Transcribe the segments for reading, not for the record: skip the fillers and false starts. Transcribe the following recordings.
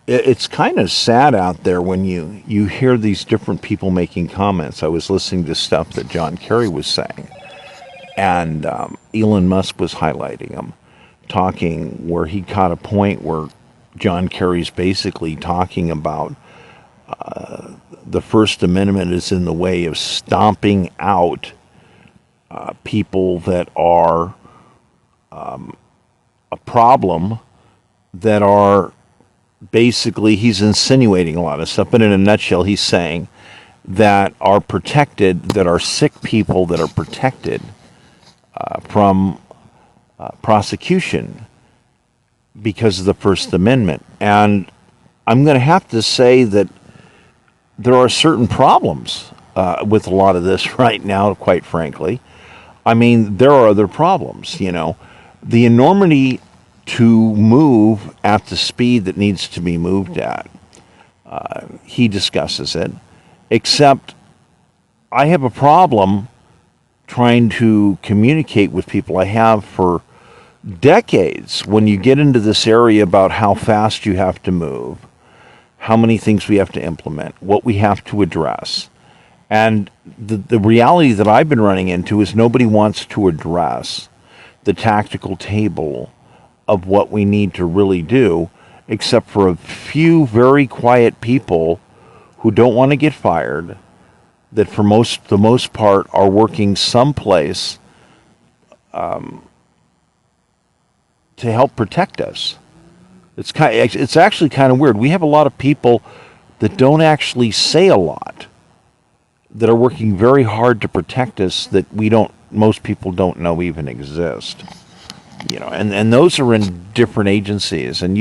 it's kind of sad out there when you hear these different people making comments. I was listening to stuff that John Kerry was saying, and Elon Musk was highlighting him, talking where he caught a point where John Kerry's basically talking about the First Amendment is in the way of stomping out people that are a problem, that are basically, he's insinuating a lot of stuff, but in a nutshell, he's saying that are protected, that are sick people that are protected from prosecution because of the First Amendment. And I'm going to have to say that there are certain problems with a lot of this right now, quite frankly. I mean, there are other problems, you know. The enormity to move at the speed that needs to be moved at. He discusses it, except I have a problem trying to communicate with people. I have for decades. When you get into this area about how fast you have to move, how many things we have to implement, what we have to address. And the reality that I've been running into is nobody wants to address the tactical table of what we need to really do, except for a few very quiet people who don't want to get fired, that for the most part are working someplace to help protect us. It's actually kind of weird. We have a lot of people that don't actually say a lot, that are working very hard to protect us, that most people don't know even exist. You know, and those are in different agencies, and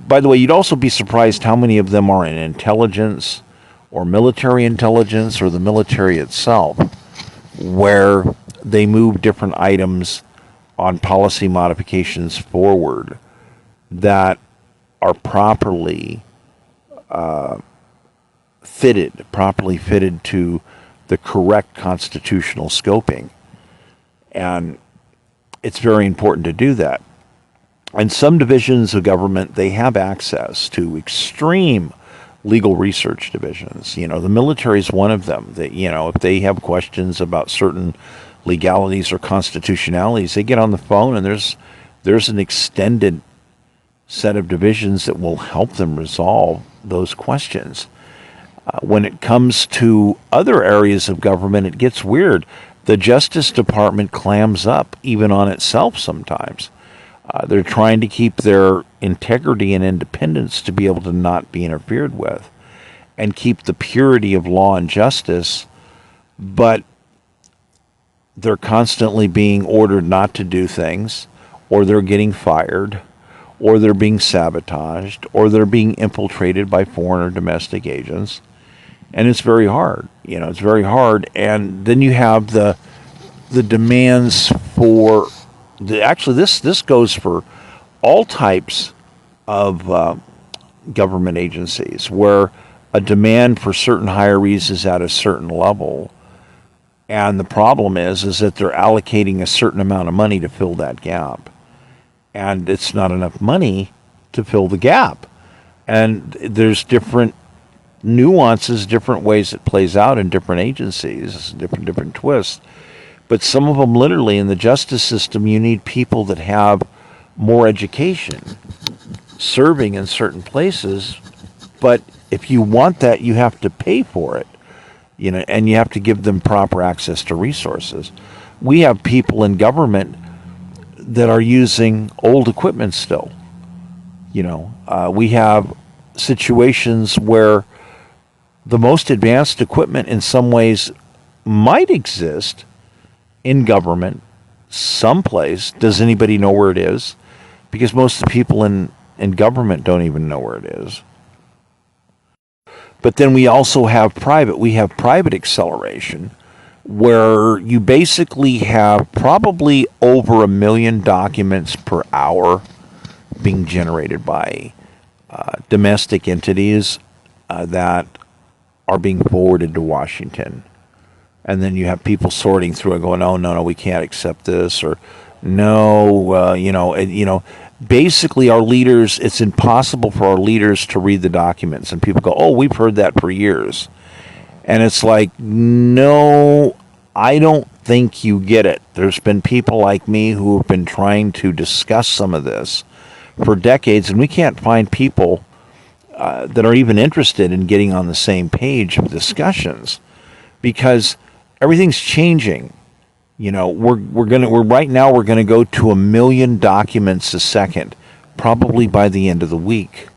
by the way, you'd also be surprised how many of them are in intelligence or military intelligence or the military itself, where they move different items on policy modifications forward that are properly fitted to the correct constitutional scoping. And it's very important to do that. And some divisions of government, they have access to extreme legal research divisions. You know, the military is one of them. That, you know, if they have questions about certain legalities or constitutionalities, they get on the phone, and there's an extended set of divisions that will help them resolve those questions. When it comes to other areas of government, it gets weird. The Justice Department clams up even on itself sometimes. They're trying to keep their integrity and independence to be able to not be interfered with and keep the purity of law and justice, but they're constantly being ordered not to do things, or they're getting fired, or they're being sabotaged, or they're being infiltrated by foreign or domestic agents. And it's very hard. You know, it's very hard. And then you have the demands for this goes for all types of government agencies, where a demand for certain hirees is at a certain level, and the problem is that they're allocating a certain amount of money to fill that gap, and it's not enough money to fill the gap. And there's different nuances, different ways it plays out in different agencies, different twists. But some of them, literally, in the justice system, you need people that have more education serving in certain places. But if you want that, you have to pay for it, you know, and you have to give them proper access to resources. We have people in government that are using old equipment still. You know, we have situations where the most advanced equipment in some ways might exist in government someplace. Does anybody know where it is? Because most of the people in government don't even know where it is. But then we also have private acceleration, where you basically have probably over 1 million documents per hour being generated by domestic entities that are being forwarded to Washington. And then you have people sorting through and going, oh, no, we can't accept this, or no, basically our leaders, it's impossible for our leaders to read the documents. And people go, oh, we've heard that for years. And it's like, no, I don't think you get it. There's been people like me who have been trying to discuss some of this for decades, and we can't find people that are even interested in getting on the same page of discussions, because everything's changing. You know, we're right now we're gonna go to 1 million documents a second, probably by the end of the week.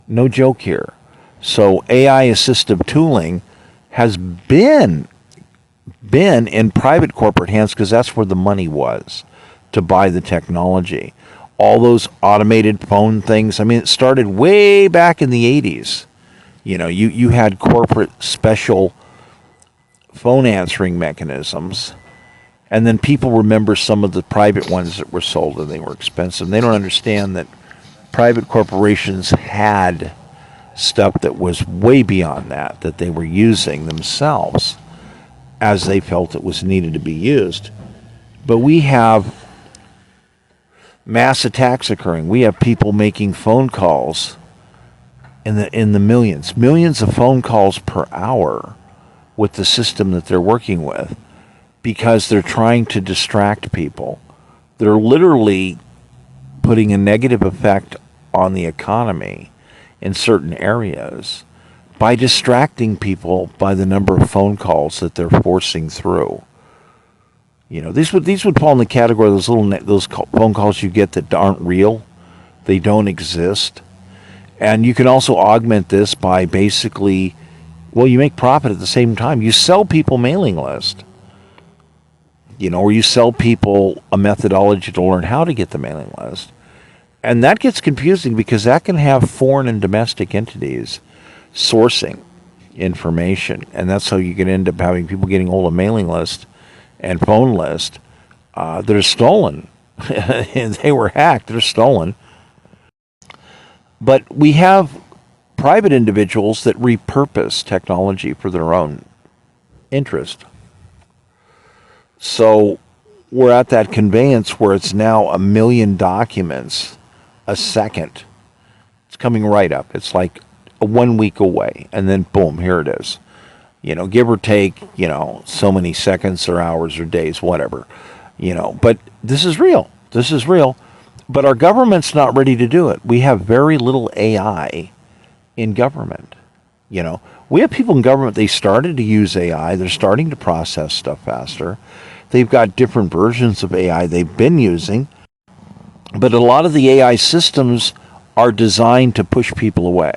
No joke here. So AI assistive tooling has been in private corporate hands because that's where the money was to buy the technology. All those automated phone things. I mean, it started way back in the 80s. You know, you had corporate special phone answering mechanisms. And then people remember some of the private ones that were sold, and they were expensive. They don't understand that private corporations had stuff that was way beyond that they were using themselves as they felt it was needed to be used. But we have mass attacks occurring. We have people making phone calls in the millions of phone calls per hour with the system that they're working with, because they're trying to distract people. They're literally putting a negative effect on the economy in certain areas by distracting people by the number of phone calls that they're forcing through. You know, these would fall in the category of those phone calls you get that aren't real. They don't exist. And you can also augment this by basically, well, you make profit at the same time. You sell people mailing list. You know, or you sell people a methodology to learn how to get the mailing list. And that gets confusing because that can have foreign and domestic entities sourcing information. And that's how you can end up having people getting hold of mailing list and phone list that are stolen. They were hacked, they're stolen. But we have private individuals that repurpose technology for their own interest. So we're at that conveyance where it's now 1 million documents a second. It's coming right up. It's like 1 week away, and then boom, here it is. You know, give or take, you know, so many seconds or hours or days, whatever. You know, but this is real. This is real. But our government's not ready to do it. We have very little AI in government. You know, we have people in government, they started to use AI. They're starting to process stuff faster. They've got different versions of AI they've been using. But a lot of the AI systems are designed to push people away.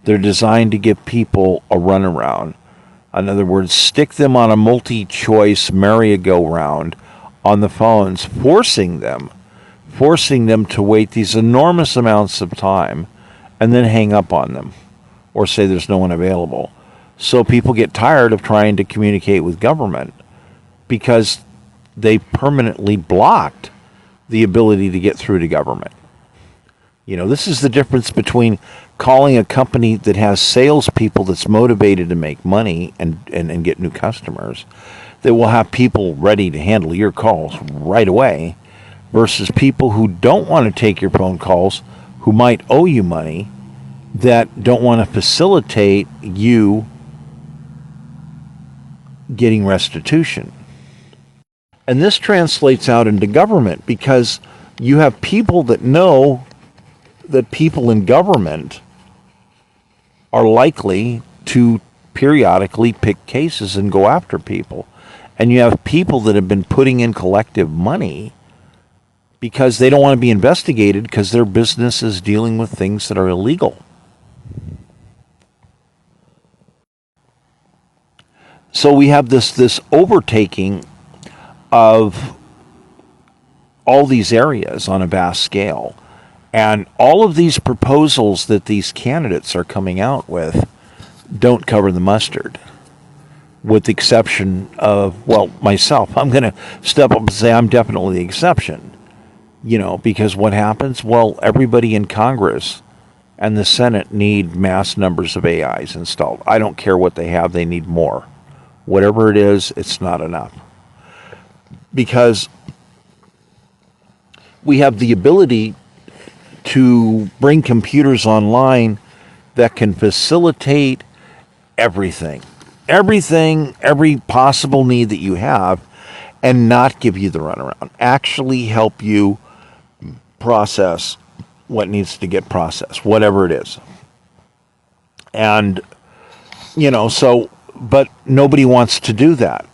They're designed to give people a runaround. In other words, stick them on a multi-choice merry-go-round on the phones, forcing them to wait these enormous amounts of time and then hang up on them or say there's no one available. So people get tired of trying to communicate with government because they permanently blocked the ability to get through to government. You know, this is the difference between calling a company that has salespeople that's motivated to make money and get new customers, that will have people ready to handle your calls right away, versus people who don't want to take your phone calls, who might owe you money, that don't want to facilitate you getting restitution. And this translates out into government because you have people that know that people in government are likely to periodically pick cases and go after people. And you have people that have been putting in collective money because they don't want to be investigated because their business is dealing with things that are illegal. So we have this overtaking of all these areas on a vast scale. And all of these proposals that these candidates are coming out with don't cover the mustard, with the exception of, well, myself. I'm going to step up and say I'm definitely the exception. You know, because what happens? Well, everybody in Congress and the Senate need mass numbers of AIs installed. I don't care what they have, they need more. Whatever it is, it's not enough. Because we have the ability to bring computers online that can facilitate everything, every possible need that you have, and not give you the runaround. Actually help you process what needs to get processed, whatever it is. And, but nobody wants to do that.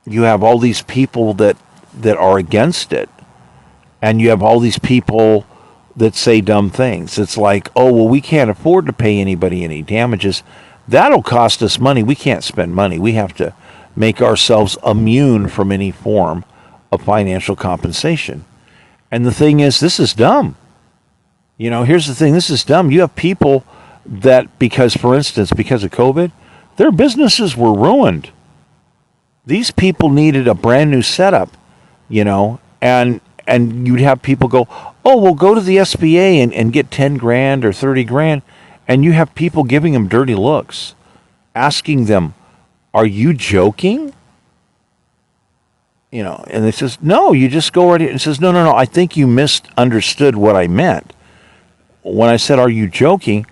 You have all these people that are against it, and you have all these people that say dumb things. It's like, oh, well, we can't afford to pay anybody any damages. That'll cost us money. We can't spend money. We have to make ourselves immune from any form of financial compensation. And the thing is, this is dumb. Here's the thing. This is dumb. You have people that, for instance, because of COVID, their businesses were ruined. These people needed a brand new setup, and you'd have people go, oh, well, go to the SBA and get 10 grand or 30 grand. And you have people giving them dirty looks, asking them, are you joking? And they says, no, you just go right here. And says, no, I think you misunderstood what I meant. When I said, are you joking?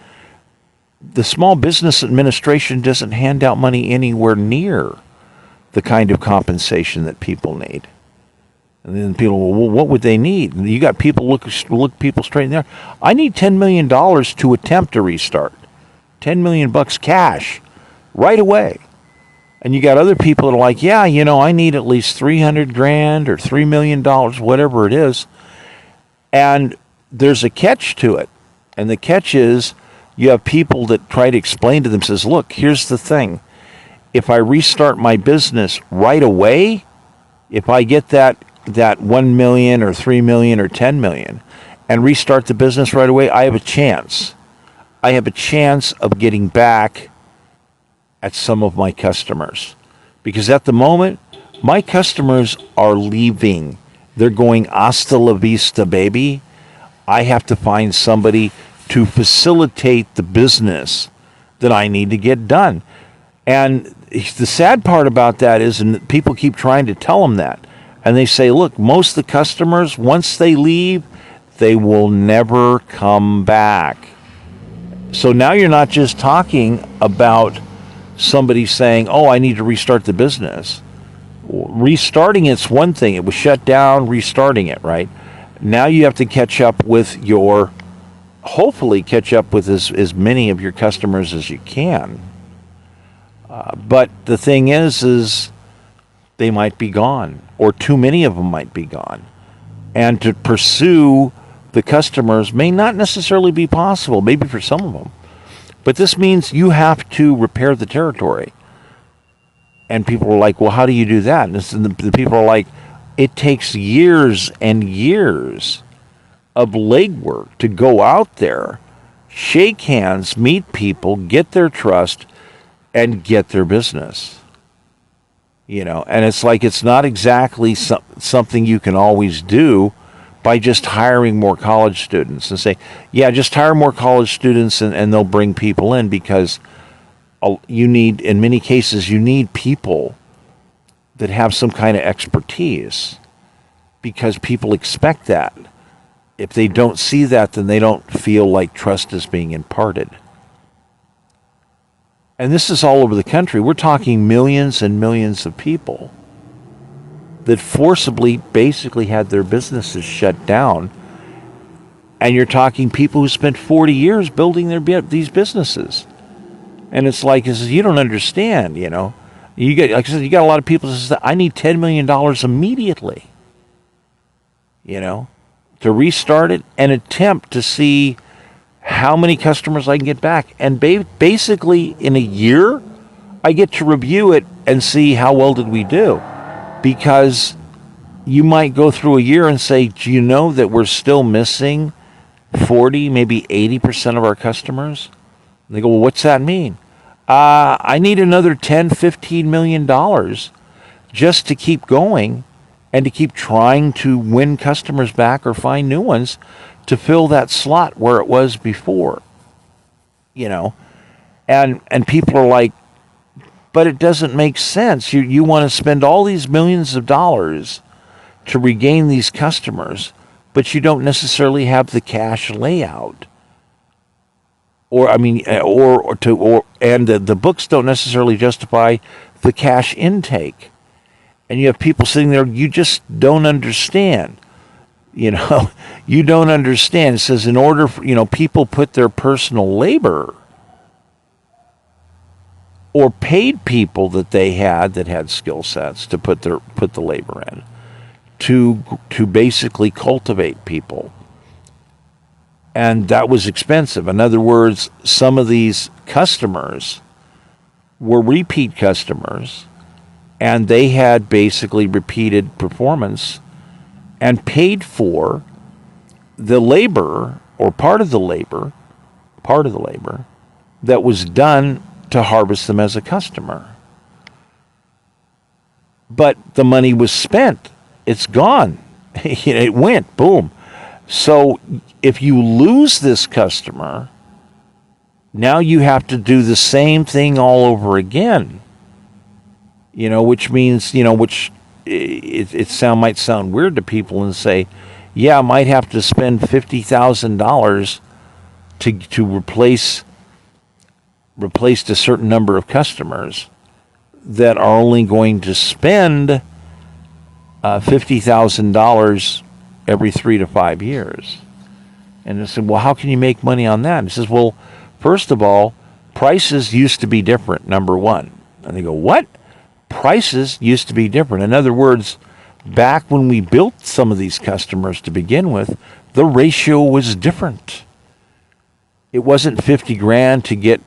The Small Business Administration doesn't hand out money anywhere near the kind of compensation that people need. And then people, well, what would they need? You got people look people straight in there. I need $10 million to attempt to restart. $10 million cash right away. And you got other people that are like, yeah, I need at least 300 grand or $3 million, whatever it is. And there's a catch to it. And the catch is you have people that try to explain to them, says, look, here's the thing. If I restart my business right away, if I get that 1 million or 3 million or 10 million and restart the business right away, I have a chance. I have a chance of getting back at some of my customers. Because at the moment, my customers are leaving. They're going hasta la vista, baby. I have to find somebody to facilitate the business that I need to get done. And the sad part about that is, and people keep trying to tell them that, and they say, look, most of the customers, once they leave, they will never come back. So now you're not just talking about somebody saying, oh, I need to restart the business. Restarting it's one thing. It was shut down, restarting it, right? Now you have to catch up with hopefully catch up with as many of your customers as you can. But the thing is they might be gone, or too many of them might be gone. And to pursue the customers may not necessarily be possible, maybe for some of them. But this means you have to repair the territory. And people are like, well, how do you do that? And the people are like, it takes years and years of legwork to go out there, shake hands, meet people, get their trust, and get their business. And it's like, it's not exactly something you can always do by just hiring more college students and say, yeah, just hire more college students and they'll bring people in, because in many cases, you need people that have some kind of expertise, because people expect that. If they don't see that, then they don't feel like trust is being imparted. And this is all over the country. We're talking millions and millions of people that forcibly basically had their businesses shut down. And you're talking people who spent 40 years building these businesses. And it's like, you don't understand, You get, like I said, you got a lot of people that say, I need $10 million immediately, to restart it and attempt to see how many customers I can get back. And basically, in a year, I get to review it and see how well did we do. Because you might go through a year and say, do you know that we're still missing 40, maybe 80% of our customers? And they go, well, what's that mean? I need another $10, $15 million just to keep going and to keep trying to win customers back or find new ones to fill that slot where it was before, and people are like, but it doesn't make sense. You want to spend all these millions of dollars to regain these customers, but you don't necessarily have the cash layout. The books don't necessarily justify the cash intake. And you have people sitting there, you just don't understand. You don't understand. It says in order for, people put their personal labor or paid people that they had that had skill sets to put the labor in to basically cultivate people. And that was expensive. In other words, some of these customers were repeat customers, and they had basically repeated performance and paid for the labor or part of the labor that was done to harvest them as a customer. But the money was spent. It's gone. It went, boom. So if you lose this customer, now you have to do the same thing all over again. Which means, which might sound weird to people and say, yeah, I might have to spend $50,000 to replace a certain number of customers that are only going to spend $50,000 every 3 to 5 years. And I said, well, how can you make money on that? And he says, well, first of all, prices used to be different, number one. And they go, what? Prices used to be different. In other words, back when we built some of these customers to begin with, the ratio was different. It wasn't 50 grand to get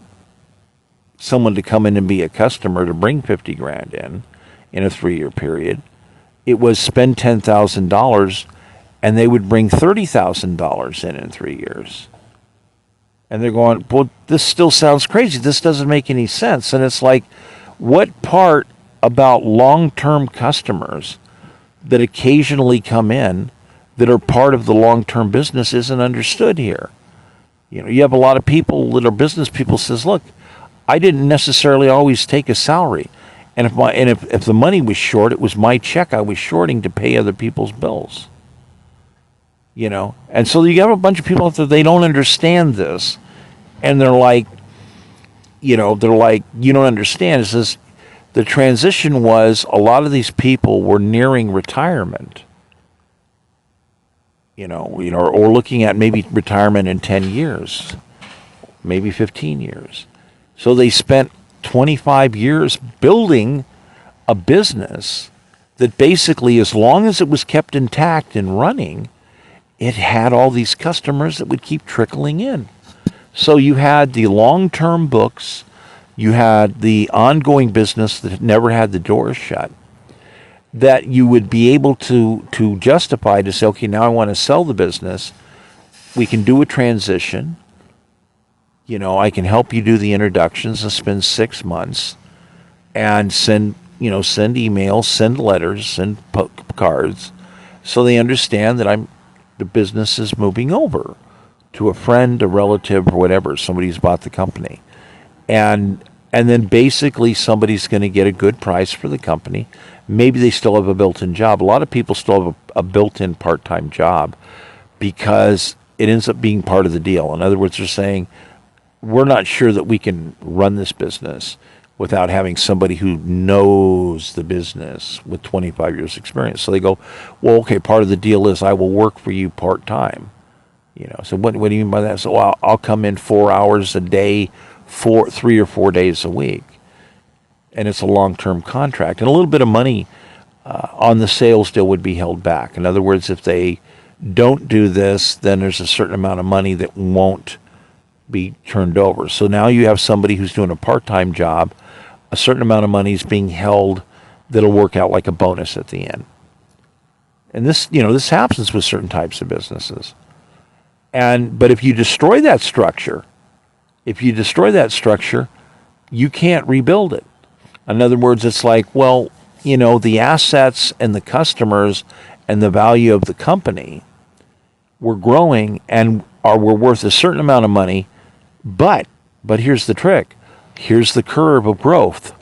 someone to come in and be a customer to bring 50 grand in a 3-year period. It was spend $10,000 and they would bring $30,000 in 3 years. And they're going, well, this still sounds crazy. This doesn't make any sense. And it's like, what part about long-term customers that occasionally come in that are part of the long-term business isn't understood here? You have a lot of people that are business people says, look, I didn't necessarily always take a salary. And if the money was short, it was my check I was shorting to pay other people's bills. And so you have a bunch of people out there, they don't understand this. And they're like, you don't understand. It says the transition was a lot of these people were nearing retirement, or looking at maybe retirement in 10 years, maybe 15 years. So they spent 25 years building a business that basically, as long as it was kept intact and running, it had all these customers that would keep trickling in. So you had the long-term books, you had the ongoing business that never had the doors shut, that you would be able to justify to say, okay, now I want to sell the business. We can do a transition. I can help you do the introductions and spend 6 months and send emails, send letters, send cards, so they understand that the business is moving over to a friend, a relative, or whatever. Somebody's bought the company. And then basically somebody's going to get a good price for the company. Maybe they still have a built-in job. A lot of people still have a built-in part-time job because it ends up being part of the deal. In other words, they're saying, we're not sure that we can run this business without having somebody who knows the business with 25 years experience. So they go, well, okay, part of the deal is I will work for you part-time. So what do you mean by that? So I'll come in 4 hours a day, 3 or 4 days a week. And it's a long-term contract. And a little bit of money on the sales deal would be held back. In other words, if they don't do this, then there's a certain amount of money that won't be turned over. So now you have somebody who's doing a part-time job, a certain amount of money is being held that'll work out like a bonus at the end. And this happens with certain types of businesses. But if you destroy that structure, you can't rebuild it. In other words, it's like, well, the assets and the customers and the value of the company were growing and were worth a certain amount of money, but here's the trick. Here's the curve of growth.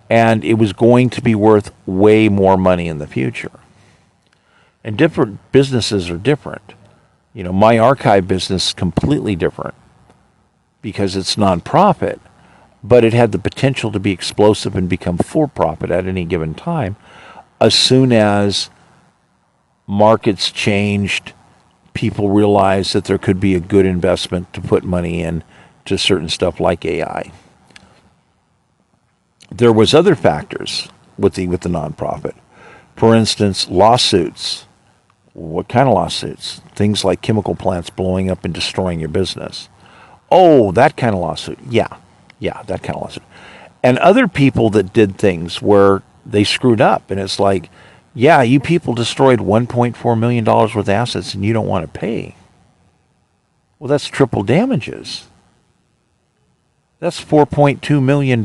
And it was going to be worth way more money in the future. And different businesses are different. My archive business is completely different because it's nonprofit, but it had the potential to be explosive and become for-profit at any given time as soon as markets changed, people realized that there could be a good investment to put money in to certain stuff like AI. There was other factors with the nonprofit. For instance, lawsuits. What kind of lawsuits? Things like chemical plants blowing up and destroying your business. Oh, that kind of lawsuit. Yeah, that kind of lawsuit. And other people that did things where they screwed up, and it's like, yeah, you people destroyed $1.4 million worth of assets and you don't want to pay. Well, that's triple damages. That's $4.2 million.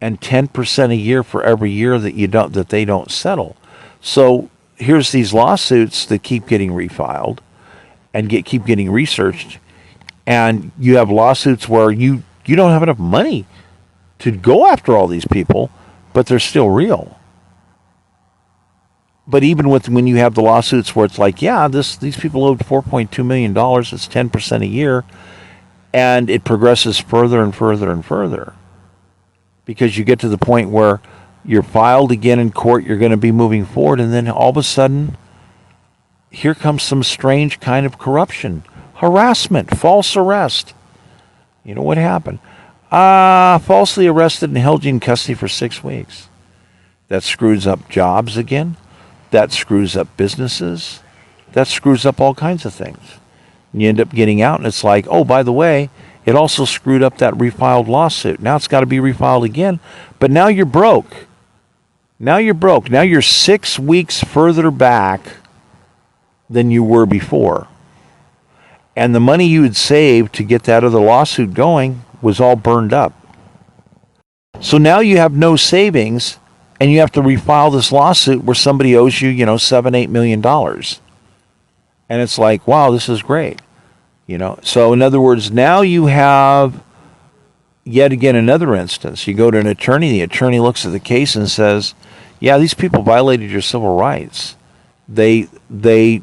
And 10% a year for every year that they don't settle. So here's these lawsuits that keep getting refiled and keep getting researched. And you have lawsuits where you don't have enough money to go after all these people, but they're still real. But even when you have the lawsuits where it's like, yeah, these people owed $4.2 million, it's 10% a year, and it progresses further and further and further. Because you get to the point where you're filed again in court, you're going to be moving forward, and then all of a sudden, here comes some strange kind of corruption, harassment, false arrest. You know what happened? Falsely arrested and held you in custody for 6 weeks. That screws up jobs again. That screws up businesses. That screws up all kinds of things. And you end up getting out, and it's like, oh, by the way, it also screwed up that refiled lawsuit. Now it's got to be refiled again. But now you're broke. Now you're 6 weeks further back than you were before. And the money you had saved to get that other lawsuit going was all burned up. So now you have no savings, and you have to refile this lawsuit where somebody owes you, $7-8 million. And it's like, wow, this is great. So in other words, now you have yet again another instance. You go to an attorney, the attorney looks at the case and says, yeah, these people violated your civil rights. They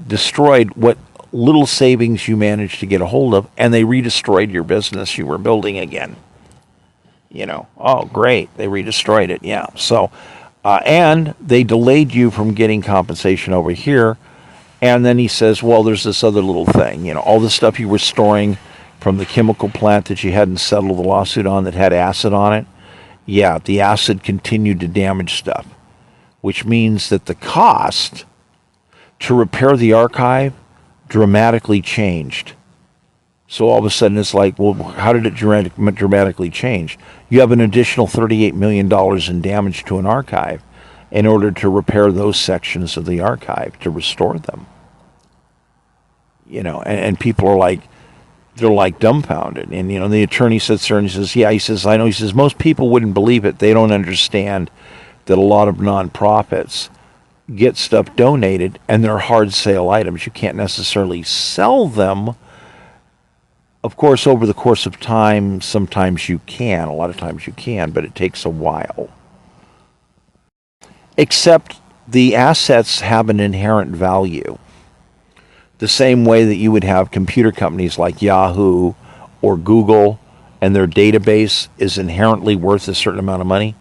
destroyed what little savings you managed to get a hold of, and they redestroyed your business you were building again. Oh, great, they redestroyed it, yeah. So, and they delayed you from getting compensation over here. And then he says, well, there's this other little thing, all the stuff you were storing from the chemical plant that you hadn't settled the lawsuit on that had acid on it. Yeah, the acid continued to damage stuff, which means that the cost to repair the archive dramatically changed. So all of a sudden it's like, well, how did it dramatically change? You have an additional $38 million in damage to an archive in order to repair those sections of the archive, to restore them. And people are like, they're like dumbfounded. And, the attorney sits there and he says, yeah, I know. He says, most people wouldn't believe it. They don't understand that a lot of nonprofits get stuff donated and they're hard sale items. You can't necessarily sell them. Of course, over the course of time, sometimes you can. A lot of times you can, but it takes a while. Except the assets have an inherent value. The same way that you would have computer companies like Yahoo or Google, and their database is inherently worth a certain amount of money.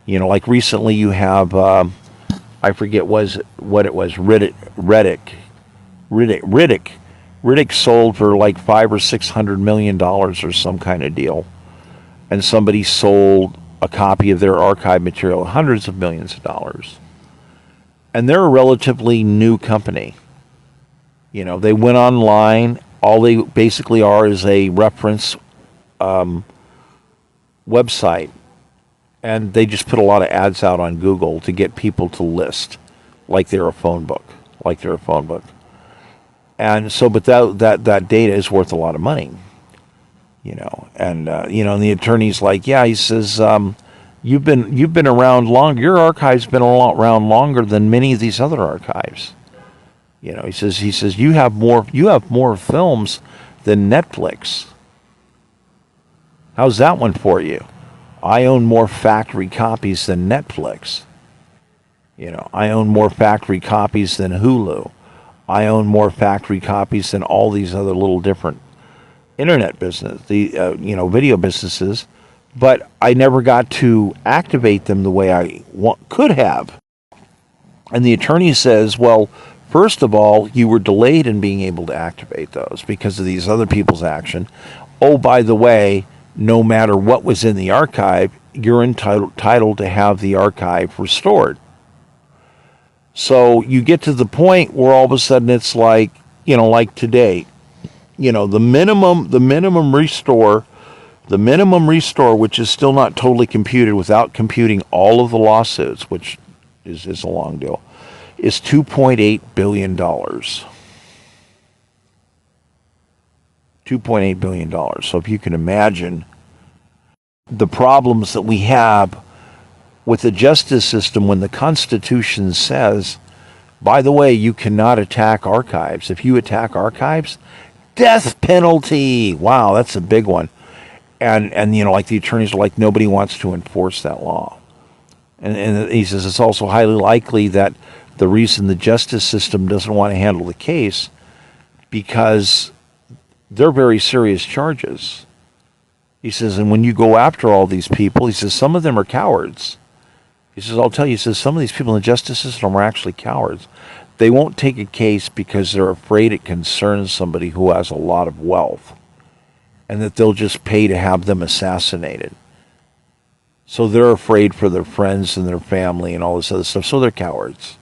Like recently you have, I forget what it was, Riddick sold for like $500 or $600 million or some kind of deal. And somebody sold a copy of their archive material, hundreds of millions of dollars. And they're a relatively new company. They went online. All they basically are is a reference website. And they just put a lot of ads out on Google to get people to list like they're a phone book. And so, but that data is worth a lot of money. And the attorney's like, yeah, he says, you've been around long. Your archive's been around longer than many of these other archives. He says you have more films than Netflix. How's that one for you? I own more factory copies than Netflix. I own more factory copies than Hulu. I own more factory copies than all these other little different internet business, video businesses, but I never got to activate them the way I could have. And the attorney says, well, first of all, you were delayed in being able to activate those because of these other people's action. Oh, by the way, no matter what was in the archive, you're entitled to have the archive restored. So you get to the point where all of a sudden it's like, like today, the minimum restore, which is still not totally computed without computing all of the lawsuits, which is a long deal, is $2.8 billion. $2.8 billion. So if you can imagine the problems that we have with the justice system when the Constitution says, by the way, you cannot attack archives. If you attack archives, death penalty. Wow, that's a big one. And like the attorneys are like, nobody wants to enforce that law. And he says it's also highly likely that the reason the justice system doesn't want to handle the case because they're very serious charges. He says, and when you go after all these people, he says, some of them are cowards. He says, I'll tell you, he says, some of these people in the justice system are actually cowards. They won't take a case because they're afraid it concerns somebody who has a lot of wealth and that they'll just pay to have them assassinated. So they're afraid for their friends and their family and all this other stuff. So they're cowards.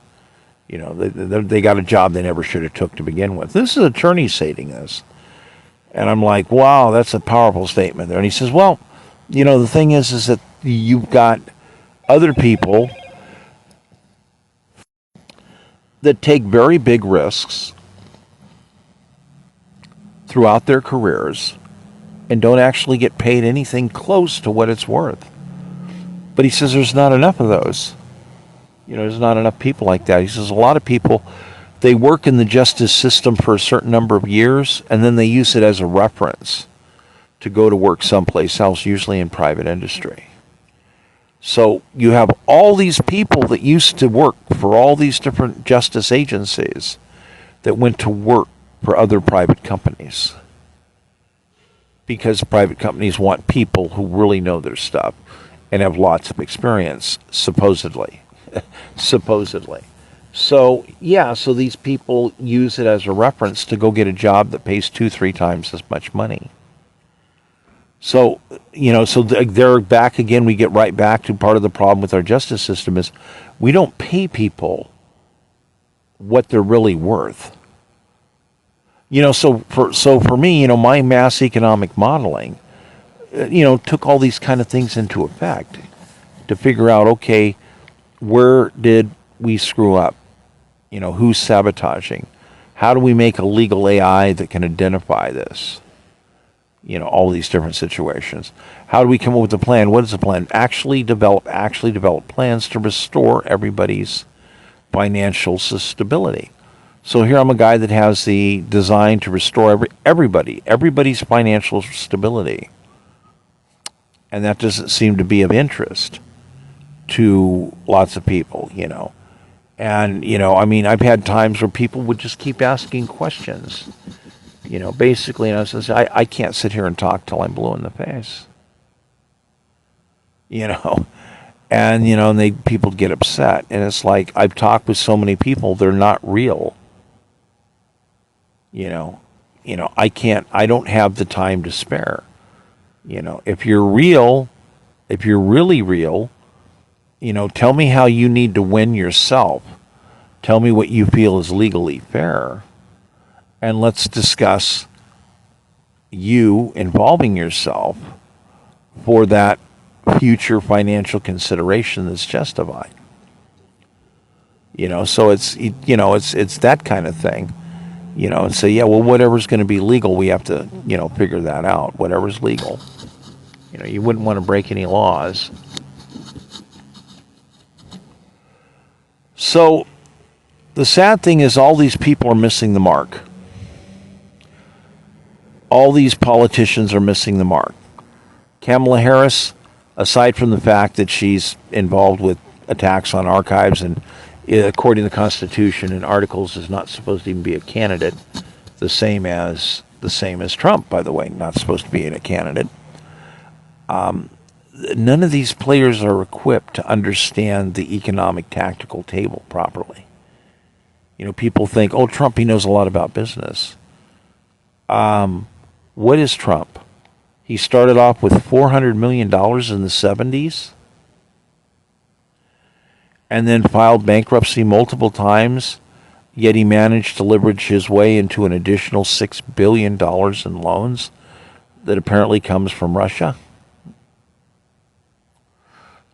They got a job they never should have took to begin with. This is an attorney stating this. And I'm like, wow, that's a powerful statement there. And he says, well, the thing is that you've got other people that take very big risks throughout their careers and don't actually get paid anything close to what it's worth. But he says there's not enough of those. There's not enough people like that. He says a lot of people, they work in the justice system for a certain number of years, and then they use it as a reference to go to work someplace else, usually in private industry. So you have all these people that used to work for all these different justice agencies that went to work for other private companies because private companies want people who really know their stuff and have lots of experience, supposedly. Supposedly. So these people use it as a reference to go get a job that pays 2-3 times as much money. So, so they're back again. We get right back to part of the problem with our justice system is we don't pay people what they're really worth. So for me, my mass economic modeling, took all these kind of things into effect to figure out, okay, where did we screw up? Who's sabotaging? How do we make a legal AI that can identify this? All these different situations. How do we come up with a plan? What is the plan? Actually develop plans to restore everybody's financial stability. So here I'm a guy that has the design to restore everybody's financial stability. And that doesn't seem to be of interest to lots of people, And, I've had times where people would just keep asking questions. Basically, and I was saying, I can't sit here and talk till I'm blue in the face. And people get upset, and it's like I've talked with so many people, they're not real. I don't have the time to spare. If you're really real, tell me how you need to win yourself. Tell me what you feel is legally fair. And let's discuss you involving yourself for that future financial consideration that's justified. So it's that kind of thing. And say, whatever's going to be legal, we have to, figure that out. Whatever's legal. You wouldn't want to break any laws. So the sad thing is all these people are missing the mark. All these politicians are missing the mark. Kamala Harris, aside from the fact that she's involved with attacks on archives and according to the Constitution and articles, is not supposed to even be a candidate. The same as Trump, by the way, not supposed to be a candidate. None of these players are equipped to understand the economic tactical table properly. People think, oh, Trump, he knows a lot about business. What is Trump? He started off with $400 million in the 70s and then filed bankruptcy multiple times, yet he managed to leverage his way into an additional $6 billion in loans that apparently comes from Russia.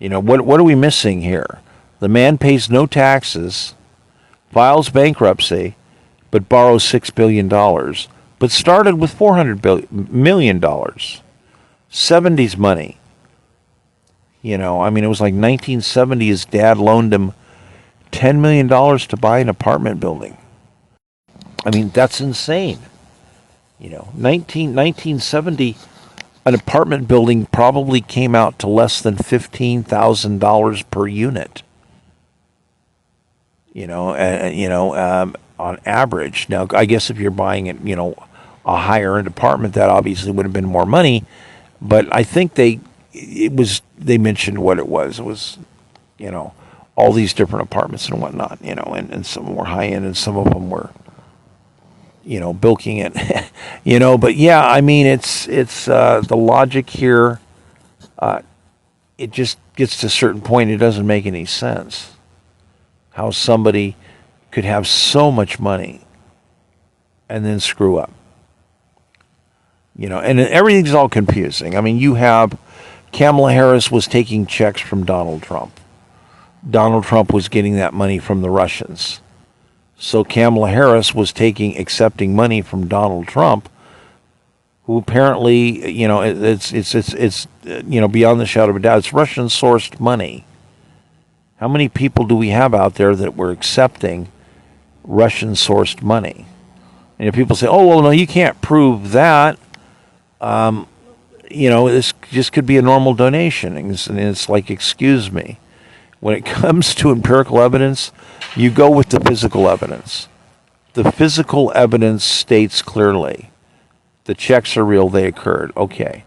What are we missing here? The man pays no taxes, files bankruptcy, but borrows $6 billion, but started with $400 million. 70s money. It was like 1970, his dad loaned him $10 million to buy an apartment building. That's insane. 1970, an apartment building probably came out to less than $15,000 per unit. On average. Now, I guess if you're buying it, a higher end apartment, that obviously would have been more money. But I think they mentioned what it was. It was, all these different apartments and whatnot, and some were high end and some of them were, bilking it, but yeah, it's the logic here. It just gets to a certain point. It doesn't make any sense how somebody could have so much money and then screw up. And everything's all confusing. You have Kamala Harris was taking checks from Donald Trump. Donald Trump was getting that money from the Russians. So Kamala Harris was accepting money from Donald Trump, who apparently, it's beyond the shadow of a doubt, it's Russian-sourced money. How many people do we have out there that were accepting Russian-sourced money? And if people say, oh, well, no, you can't prove that, this just could be a normal donation. And it's like, excuse me. When it comes to empirical evidence, you go with the physical evidence. The physical evidence states clearly the checks are real, they occurred. Okay.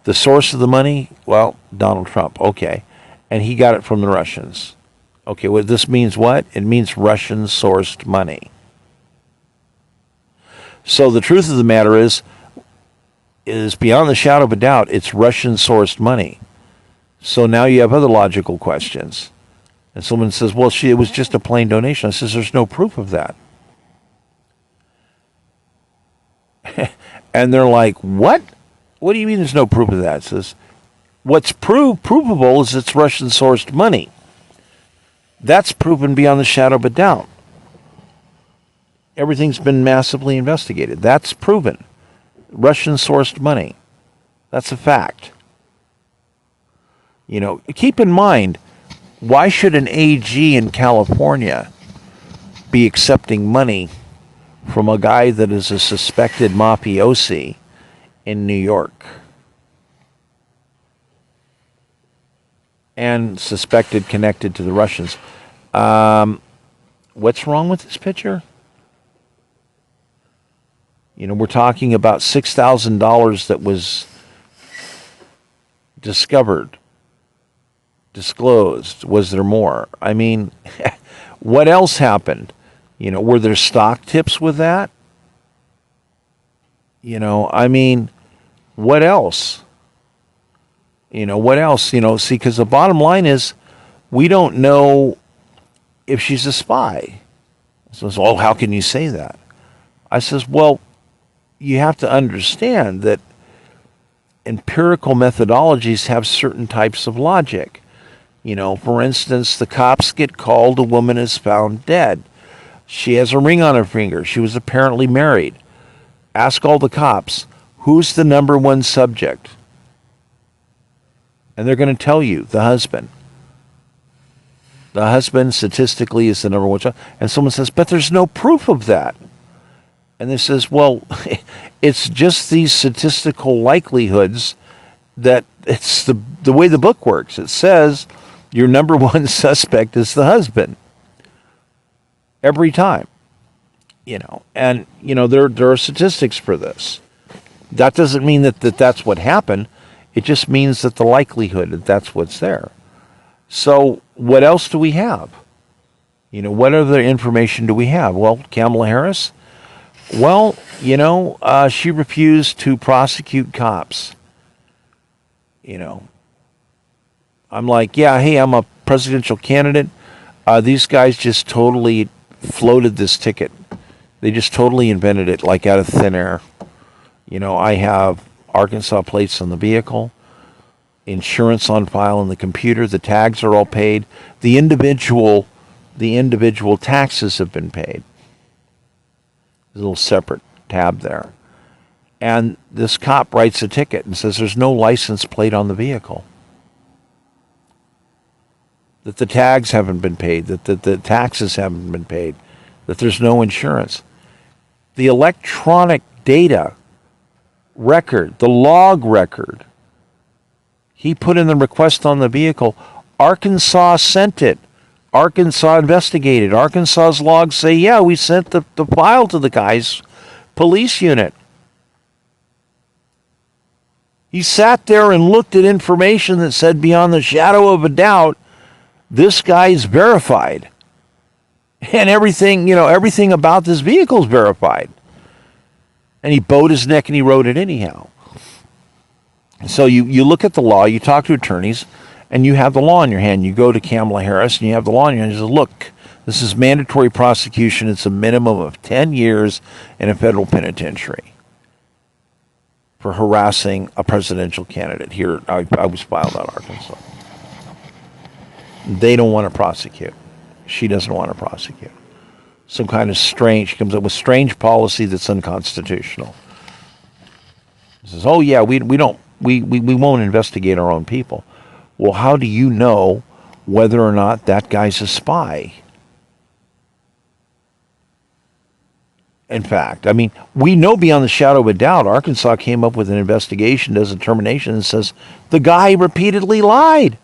The source of the money, well, Donald Trump. Okay. And he got it from the Russians. Okay, well, this means what? It means Russian-sourced money. So the truth of the matter is beyond the shadow of a doubt, it's Russian-sourced money. So now you have other logical questions. And someone says, well, it was just a plain donation. I says, there's no proof of that. And they're like, what? What do you mean there's no proof of that? It says, what's provable is it's Russian-sourced money. That's proven beyond the shadow of a doubt. Everything's been massively investigated. That's proven. Russian-sourced money. That's a fact. Keep in mind, why should an AG in California be accepting money from a guy that is a suspected mafiosi in New York and suspected connected to the Russians? What's wrong with this picture? We're talking about $6,000 that was disclosed. Was there more? What else happened? Were there stock tips with that? What else? What else? See, because the bottom line is we don't know if she's a spy. So, how can you say that? I says, well, you have to understand that empirical methodologies have certain types of logic. For instance, the cops get called, a woman is found dead. She has a ring on her finger. She was apparently married. Ask all the cops, who's the number one subject? And they're going to tell you, the husband. The husband statistically is the number one subject. And someone says, but there's no proof of that. And they says, well, it's just these statistical likelihoods that it's the way the book works. It says your number one suspect is the husband. every time. And there are statistics for this. That doesn't mean that that's what happened. It just means that the likelihood that that's what's there. So what else do we have? What other information do we have? Well, Kamala Harris, well, she refused to prosecute cops. I'm like, yeah, hey, I'm a presidential candidate. These guys just totally floated this ticket. They just totally invented it like out of thin air. I have Arkansas plates on the vehicle, insurance on file in the computer, the tags are all paid, the individual taxes have been paid. There's a little separate tab there. And this cop writes a ticket and says there's no license plate on the vehicle, that the tags haven't been paid, that the taxes haven't been paid, that there's no insurance. The electronic data record, the log record, he put in the request on the vehicle. Arkansas sent it. Arkansas investigated. Arkansas's logs say, yeah, we sent the file to the guy's police unit. He sat there and looked at information that said beyond the shadow of a doubt, this guy's verified. And everything about this vehicle is verified. And he bowed his neck and he wrote it anyhow. So you look at the law, you talk to attorneys, and you have the law in your hand. You go to Kamala Harris and you have the law in your hand. You say, look, this is mandatory prosecution. It's a minimum of 10 years in a federal penitentiary for harassing a presidential candidate. Here, I was filed out of Arkansas. They don't want to prosecute. She doesn't want to prosecute. Some kind of she comes up with strange policy that's unconstitutional. She says, oh yeah, we won't investigate our own people. Well, how do you know whether or not that guy's a spy? In fact, we know beyond the shadow of a doubt, Arkansas came up with an investigation, does a determination, and says the guy repeatedly lied.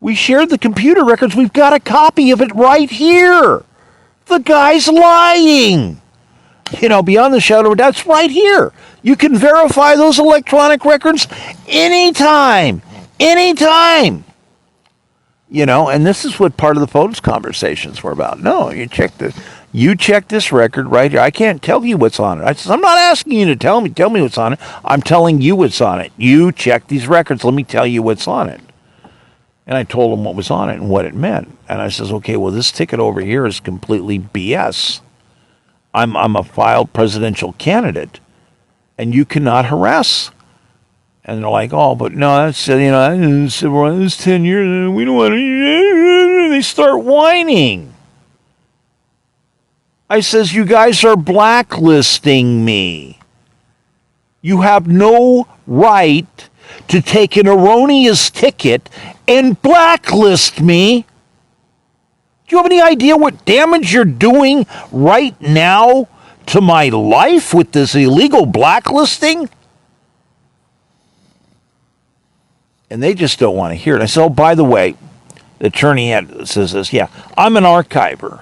We shared the computer records. We've got a copy of it right here. The guy's lying. Beyond the shadow of a doubt, it's right here. You can verify those electronic records anytime. Anytime. And this is what part of the POTUS conversations were about. No, you check this record right here. I can't tell you what's on it. I'm not asking you to tell me what's on it. I'm telling you what's on it. You check these records. Let me tell you what's on it. And I told him what was on it and what it meant. And I says, okay, well, this ticket over here is completely BS. I'm a filed presidential candidate, and you cannot harass. And they're like, oh, but no, that's, it's 10 years, we don't want to. They start whining. I says, you guys are blacklisting me. You have no right to take an erroneous ticket and blacklist me. Do you have any idea what damage you're doing right now to my life with this illegal blacklisting? And they just don't want to hear it. I said, oh, by the way, the attorney says this, yeah, I'm an archiver.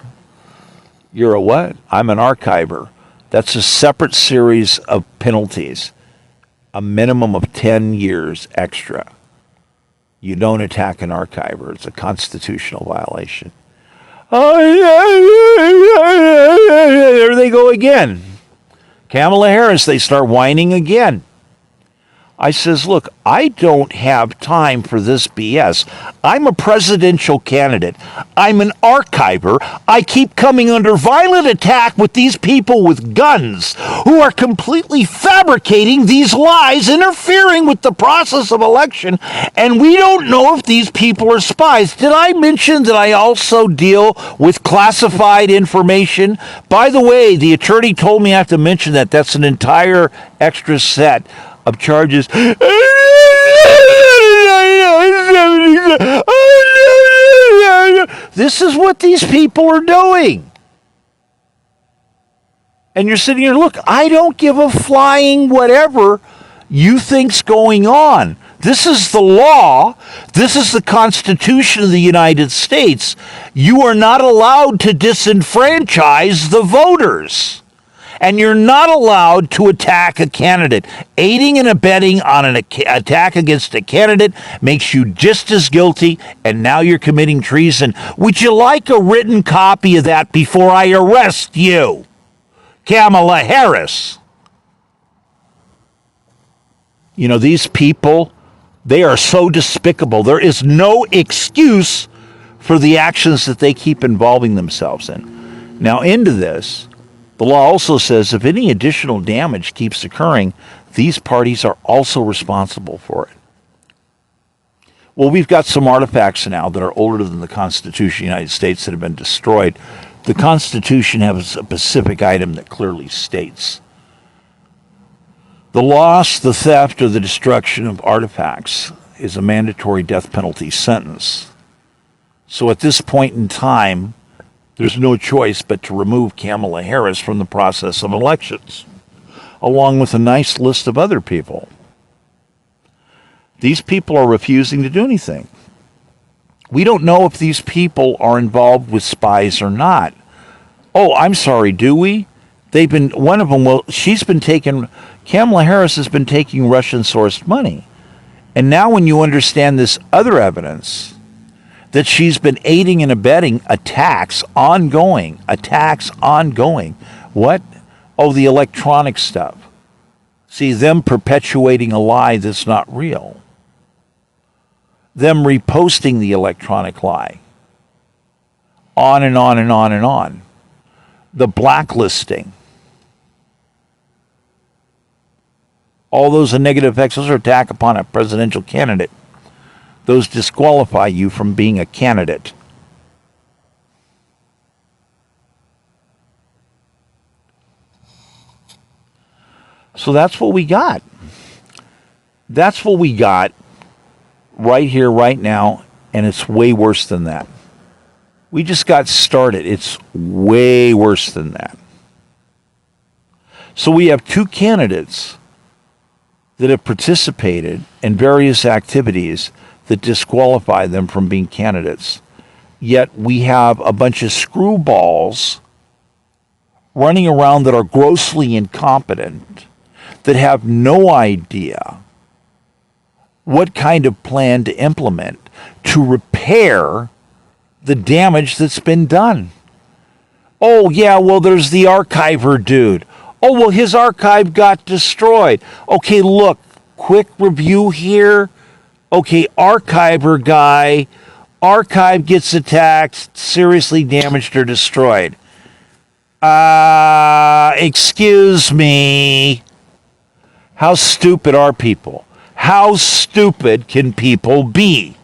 You're a what? I'm an archiver. That's a separate series of penalties, a minimum of 10 years extra. You don't attack an archiver. It's a constitutional violation. Oh, there they go again. Kamala Harris, they start whining again. I says, look, I don't have time for this BS. I'm a presidential candidate. I'm an archiver. I keep coming under violent attack with these people with guns who are completely fabricating these lies, interfering with the process of election, and we don't know if these people are spies. Did I mention that I also deal with classified information? By the way, the attorney told me I have to mention that. That's an entire extra set of charges. This is what these people are doing. And you're sitting here, look, I don't give a flying whatever you think's going on. This is the law. This is the Constitution of the United States. You are not allowed to disenfranchise the voters. And you're not allowed to attack a candidate. Aiding and abetting on an attack against a candidate makes you just as guilty, and now you're committing treason. Would you like a written copy of that before I arrest you, Kamala Harris? You know, these people, they are so despicable. There is no excuse for the actions that they keep involving themselves in. Now, into this, the law also says if any additional damage keeps occurring, these parties are also responsible for it. Well, we've got some artifacts now that are older than the Constitution of the United States that have been destroyed. The Constitution has a specific item that clearly states the loss, the theft, or the destruction of artifacts is a mandatory death penalty sentence. So at this point in time, there's no choice but to remove Kamala Harris from the process of elections, along with a nice list of other people. These people are refusing to do anything. We don't know if these people are involved with spies or not. Oh, I'm sorry, do we? One of them, Kamala Harris has been taking Russian-sourced money. And now when you understand this other evidence, that she's been aiding and abetting attacks ongoing. What? Oh, the electronic stuff. See, them perpetuating a lie that's not real. Them reposting the electronic lie. On and on and on and on. The blacklisting. All those are negative effects. Those are attack upon a presidential candidate. Those disqualify you from being a candidate. So that's what we got. That's what we got right here, right now, and it's way worse than that. We just got started. It's way worse than that. So we have two candidates that have participated in various activities that disqualify them from being candidates. Yet we have a bunch of screwballs running around that are grossly incompetent, that have no idea what kind of plan to implement to repair the damage that's been done. Oh, yeah, well, there's the archiver dude. Oh, well, his archive got destroyed. Okay, look, quick review here. Okay, archiver guy, archive gets attacked, seriously damaged or destroyed. Excuse me. How stupid are people? How stupid can people be?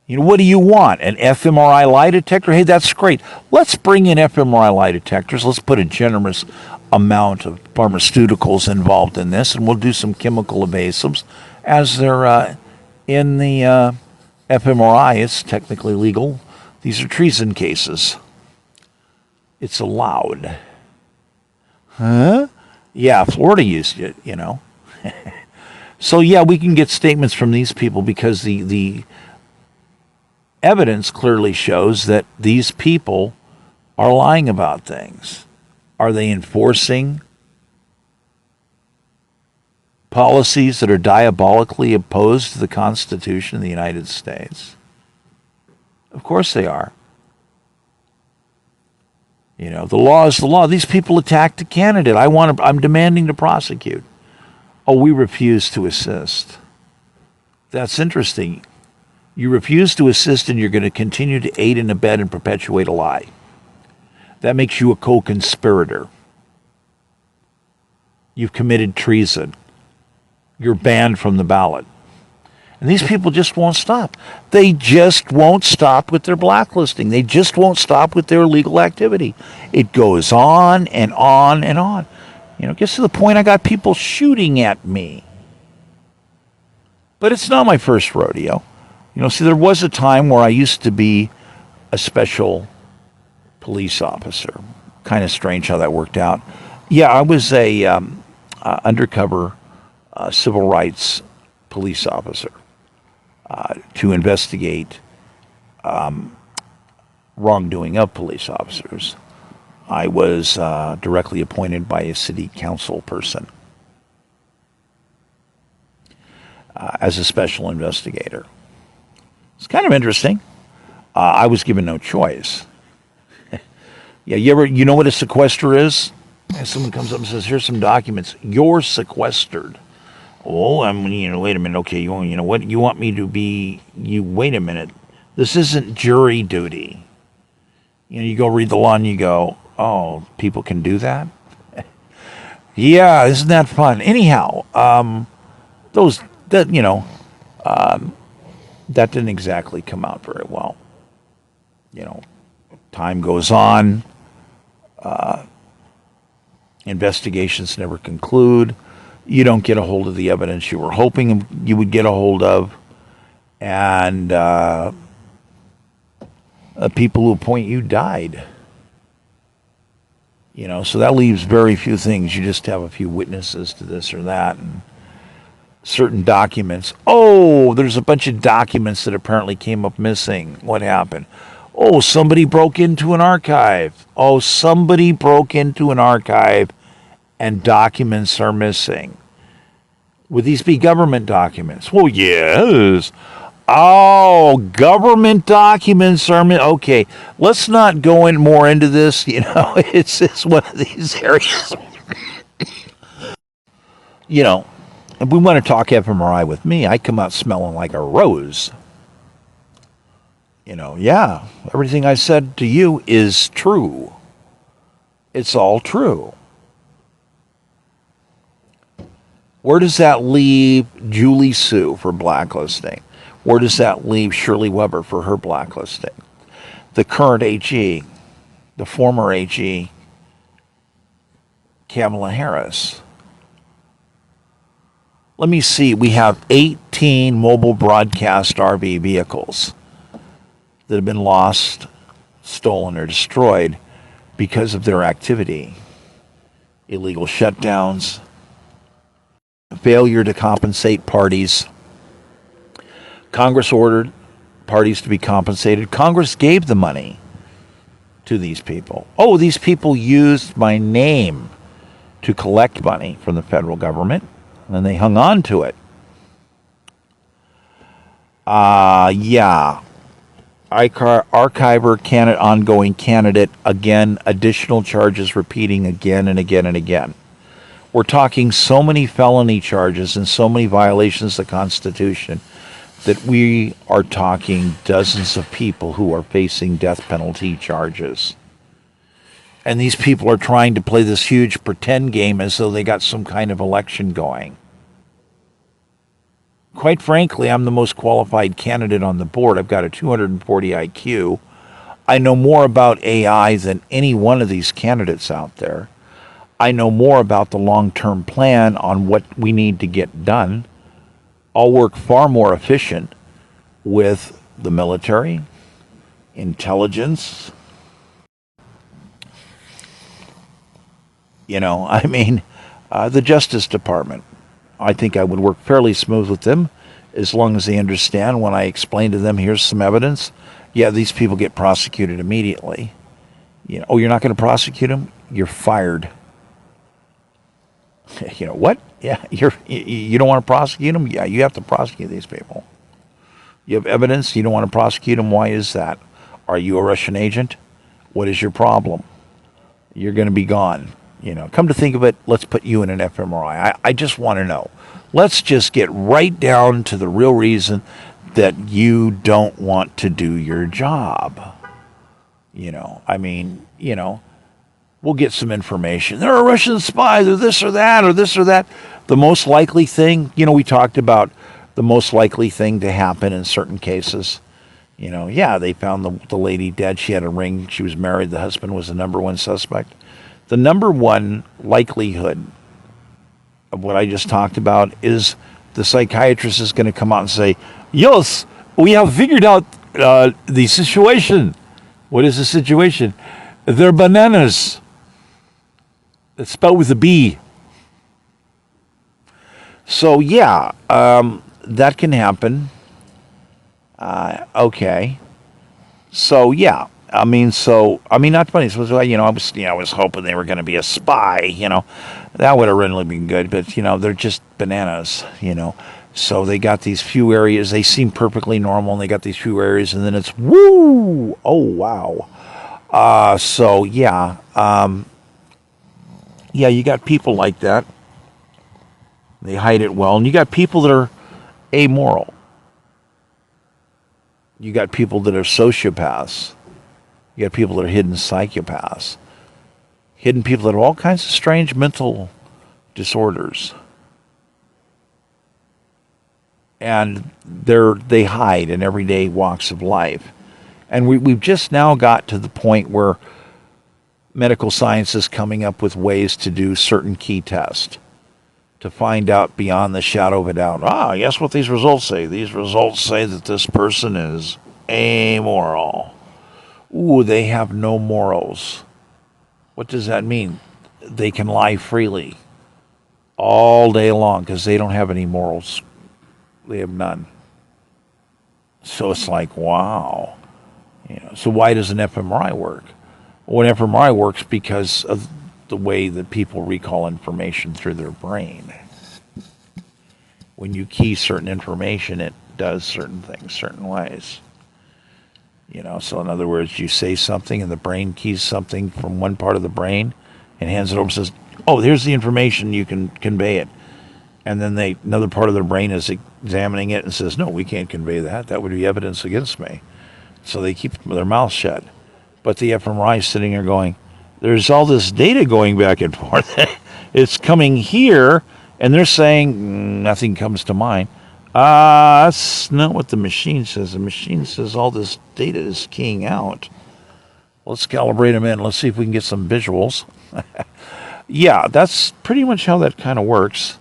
You know, what do you want? An FMRI lie detector? Hey, that's great. Let's bring in FMRI lie detectors. Let's put a generous amount of pharmaceuticals involved in this, and we'll do some chemical evasives. As they're in the FMRI, it's technically legal. These are treason cases. It's allowed. Huh? Yeah, Florida used it, you know. So, yeah, we can get statements from these people because the evidence clearly shows that these people are lying about things. Are they enforcing policies that are diabolically opposed to the Constitution of the United States? Of course they are. You know, the law is the law. These people attacked a candidate. I'm demanding to prosecute. Oh, we refuse to assist. That's interesting. You refuse to assist, and you're going to continue to aid and abet and perpetuate a lie. That makes you a co-conspirator. You've committed treason. You're banned from the ballot. And these people just won't stop. They just won't stop with their blacklisting. They just won't stop with their illegal activity. It goes on and on and on. You know, it gets to the point I got people shooting at me. But it's not my first rodeo. You know, see, there was a time where I used to be a special police officer. Kind of strange how that worked out. Yeah, I was a undercover civil rights police officer to investigate wrongdoing of police officers. I was directly appointed by a city council person as a special investigator. It's kind of interesting. I was given no choice. Yeah, you know what a sequester is? Someone comes up and says, "Here's some documents. You're sequestered." Oh, wait a minute. Okay, you know what? You want me to be? Wait a minute. This isn't jury duty. You go read the law and you go, "Oh, people can do that." Yeah, isn't that fun? Anyhow, that didn't exactly come out very well. Time goes on. Investigations never conclude. You don't get a hold of the evidence you were hoping you would get a hold of. And people who appoint you died. So that leaves very few things. You just have a few witnesses to this or that. And certain documents. Oh, there's a bunch of documents that apparently came up missing. What happened? Oh, somebody broke into an archive. Oh, somebody broke into an archive and documents are missing. Would these be government documents? Well, yes. Oh, government documents are missing. Okay, let's not go in more into this. It's one of these areas. If we want to talk FMRI with me, I come out smelling like a rose. Yeah, everything I said to you is true. It's all true. Where does that leave Julie Sue for blacklisting? Where does that leave Shirley Weber for her blacklisting? The current AG, the former AG, Kamala Harris. Let me see. We have 18 mobile broadcast RV vehicles that have been lost, stolen, or destroyed because of their activity. Illegal shutdowns, failure to compensate parties. Congress ordered parties to be compensated. Congress gave the money to these people. Oh, these people used my name to collect money from the federal government, and then they hung on to it. Yeah. Archiver, ongoing candidate, again, additional charges repeating again and again and again. We're talking so many felony charges and so many violations of the Constitution that we are talking dozens of people who are facing death penalty charges. And these people are trying to play this huge pretend game as though they got some kind of election going. Quite frankly, I'm the most qualified candidate on the board. I've got a 240 IQ. I know more about AI than any one of these candidates out there. I know more about the long-term plan on what we need to get done. I'll work far more efficient with the military, intelligence. The Justice Department. I think I would work fairly smooth with them as long as they understand when I explain to them, here's some evidence. Yeah, these people get prosecuted immediately. Oh, you're not going to prosecute them? You're fired. What? Yeah, you don't want to prosecute them? Yeah, you have to prosecute these people. You have evidence, you don't want to prosecute them. Why is that? Are you a Russian agent? What is your problem? You're going to be gone. Come to think of it, let's put you in an FMRI. I just want to know. Let's just get right down to the real reason that you don't want to do your job. We'll get some information. They're a Russian spy, they're this or that, or this or that. The most likely thing, we talked about the most likely thing to happen in certain cases. They found the lady dead. She had a ring. She was married. The husband was the number one suspect. The number one likelihood of what I just talked about is the psychiatrist is going to come out and say, yes, we have figured out the situation. What is the situation? They're bananas. It's spelled with a B. So yeah, that can happen. Okay. So yeah, not funny. So I was hoping they were going to be a spy. That would have really been good. But they're just bananas. So they got these few areas. They seem perfectly normal, and they got these few areas, and then it's woo! Oh wow. So yeah, yeah. You got people like that. They hide it well, and you got people that are amoral. You got people that are sociopaths. You got people that are hidden psychopaths. Hidden people that have all kinds of strange mental disorders. And they hide in everyday walks of life. And we've just now got to the point where medical science is coming up with ways to do certain key tests to find out beyond the shadow of a doubt. Guess what these results say? These results say that this person is amoral. Ooh, they have no morals. What does that mean? They can lie freely all day long because they don't have any morals. They have none. So it's like, wow. So why does an FMRI work? Well, an FMRI works because of the way that people recall information through their brain. When you key certain information, it does certain things certain ways. So in other words, you say something and the brain keys something from one part of the brain and hands it over and says, oh, here's the information, you can convey it. And then another part of their brain is examining it and says, no, we can't convey that. That would be evidence against me. So they keep their mouth shut. But the fMRI is sitting there going, there's all this data going back and forth. It's coming here, and they're saying nothing comes to mind. That's not what the machine says. The machine says all this data is keying out. Let's calibrate them in. Let's see if we can get some visuals. Yeah, that's pretty much how that kind of works.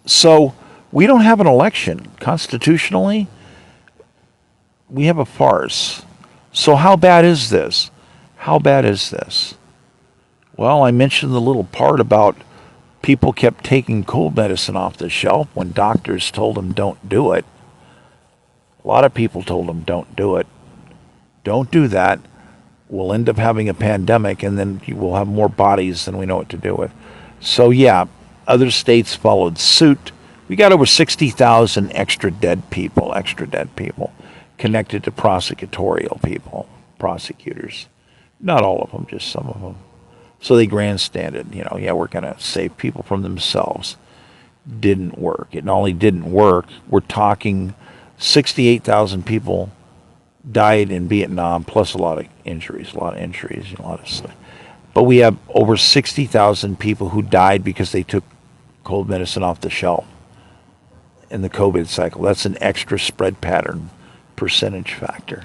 So we don't have an election. Constitutionally, we have a farce. So how bad is this? How bad is this? Well, I mentioned the little part about people kept taking cold medicine off the shelf when doctors told them don't do it. A lot of people told them don't do it. Don't do that. We'll end up having a pandemic, and then we'll have more bodies than we know what to do with. So yeah, other states followed suit. We got over 60,000 extra dead people connected to prosecutorial people, prosecutors. Not all of them, just some of them. So they grandstanded, we're going to save people from themselves. Didn't work. It not only didn't work, we're talking 68,000 people died in Vietnam, plus a lot of injuries, a lot of stuff. But we have over 60,000 people who died because they took cold medicine off the shelf in the COVID cycle. That's an extra spread pattern percentage factor.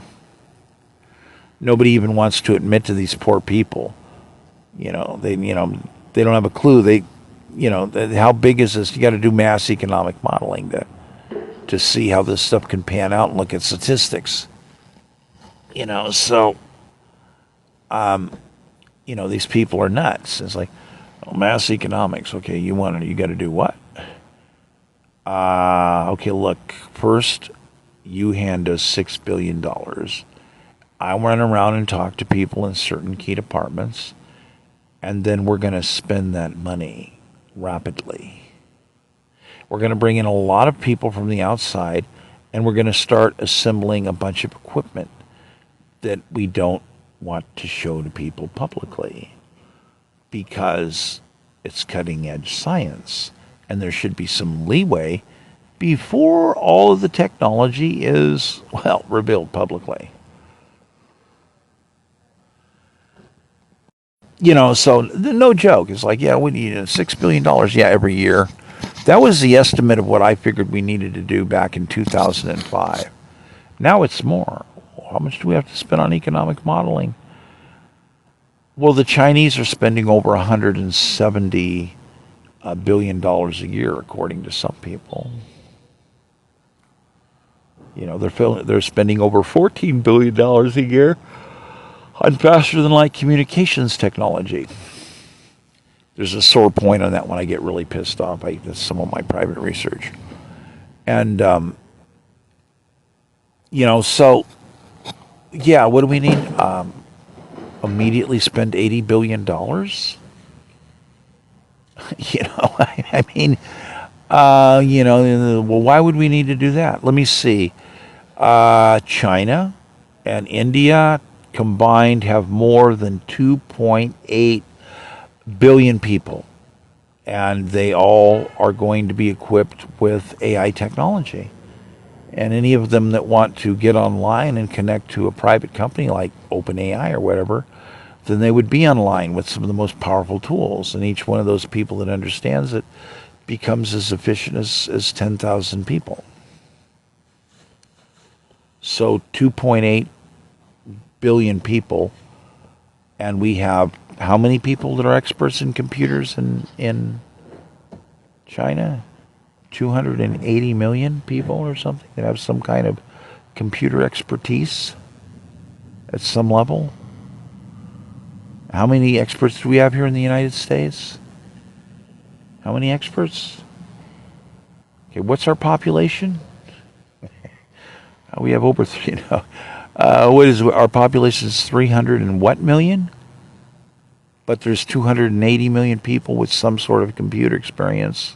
Nobody even wants to admit to these poor people. They don't have a clue. How big is this? You got to do mass economic modeling to see how this stuff can pan out and look at statistics. These people are nuts. It's like, mass economics. Okay, you got to do what? Okay, look, first you hand us $6 billion. I run around and talk to people in certain key departments, and then we're going to spend that money rapidly. We're going to bring in a lot of people from the outside, and we're going to start assembling a bunch of equipment that we don't want to show to people publicly because it's cutting edge science, and there should be some leeway before all of the technology is, revealed publicly. So no joke. It's like, we need $6 billion, every year. That was the estimate of what I figured we needed to do back in 2005. Now it's more. How much do we have to spend on economic modeling? Well, the Chinese are spending over $170 billion a year, according to some people. They're spending over $14 billion a year on faster-than-light communications technology. there's a sore point on that when I get really pissed off. That's some of my private research. And, so, yeah, what do we need? Immediately spend $80 billion? I mean, well, why would we need to do that? Let me see. China and India combined have more than 2.8 billion people, and they all are going to be equipped with AI technology. And any of them that want to get online and connect to a private company like OpenAI or whatever, then they would be online with some of the most powerful tools. And each one of those people that understands it becomes as efficient as 10,000 people. So 2.8 billion people, and we have how many people that are experts in computers in China? 280 million people or something that have some kind of computer expertise at some level. How many experts do we have here in the United States? How many experts? Okay, what's our population? We have over, what is our population is 300 and what million? But there's 280 million people with some sort of computer experience.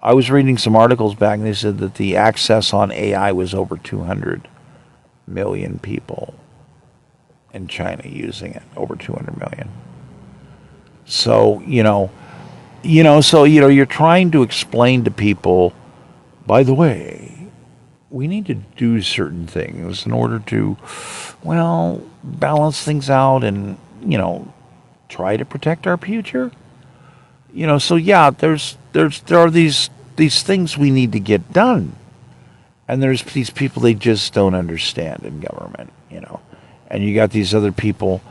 I was reading some articles back and they said that the access on AI was over 200 million people in China using it, over 200 million. So, you're trying to explain to people, by the way, we need to do certain things in order to, balance things out and, try to protect our future. So yeah, there are these things we need to get done, and there's these people they just don't understand in government, and you got these other people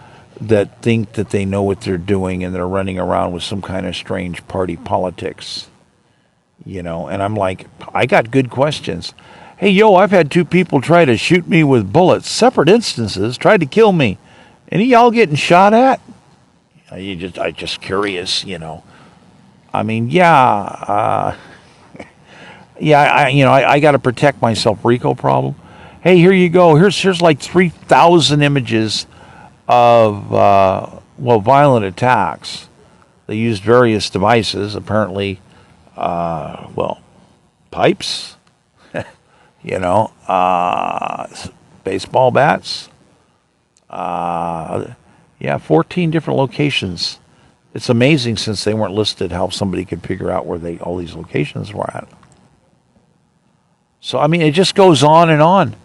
that think that they know what they're doing, and they're running around with some kind of strange party politics, and I'm like, I got good questions. Hey, I've had 2 people try to shoot me with bullets, separate instances, tried to kill me. Any of y'all getting shot at? I just curious, I mean, I got to protect myself. RICO problem. Hey, here you go. Here's like 3,000 images of violent attacks. They used various devices, apparently, pipes, baseball bats. 14 different locations. It's amazing, since they weren't listed, how somebody could figure out where all these locations were at. So, I mean, it just goes on and on.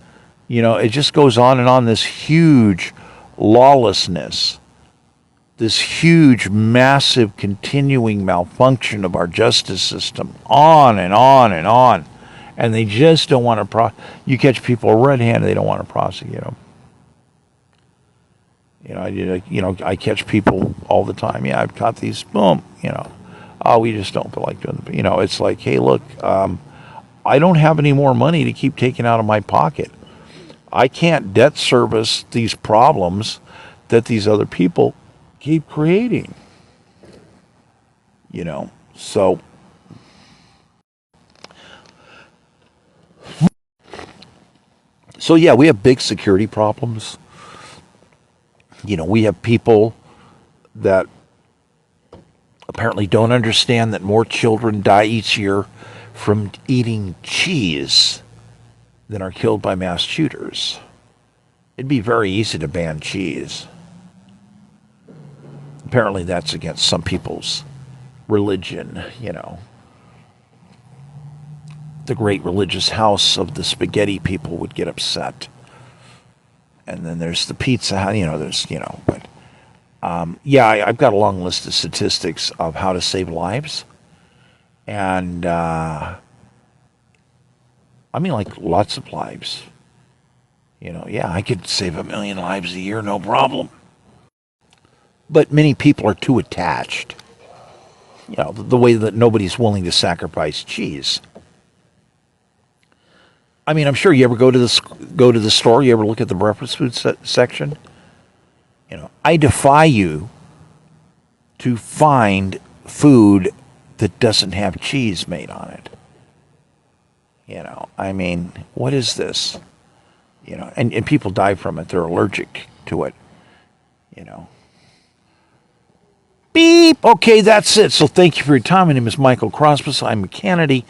It just goes on and on, this huge lawlessness, this huge, massive, continuing malfunction of our justice system, on and on and on. And they just don't want to you catch people red-handed, they don't want to prosecute them. I catch people all the time. Yeah, I've caught these, boom, we just don't feel like doing it. It's like, hey, look, I don't have any more money to keep taking out of my pocket. I can't debt service these problems that these other people keep creating. So yeah, we have big security problems. We have people that apparently don't understand that more children die each year from eating cheese than are killed by mass shooters. It'd be very easy to ban cheese. Apparently that's against some people's religion, The great religious house of the spaghetti people would get upset. And then there's the pizza, but I've got a long list of statistics of how to save lives. And, lots of lives. I could save 1 million lives a year, no problem. But many people are too attached. The way that nobody's willing to sacrifice cheese. I mean, I'm sure you ever go to the store, you ever look at the breakfast food section? I defy you to find food that doesn't have cheese made on it. I mean, what is this? And people die from it. They're allergic to it. Beep. Okay, that's it. So thank you for your time. My name is Michael Crosby. I'm a candidate.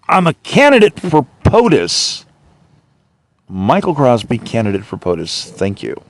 I'm a candidate for POTUS. Michael Crosby, candidate for POTUS. Thank you.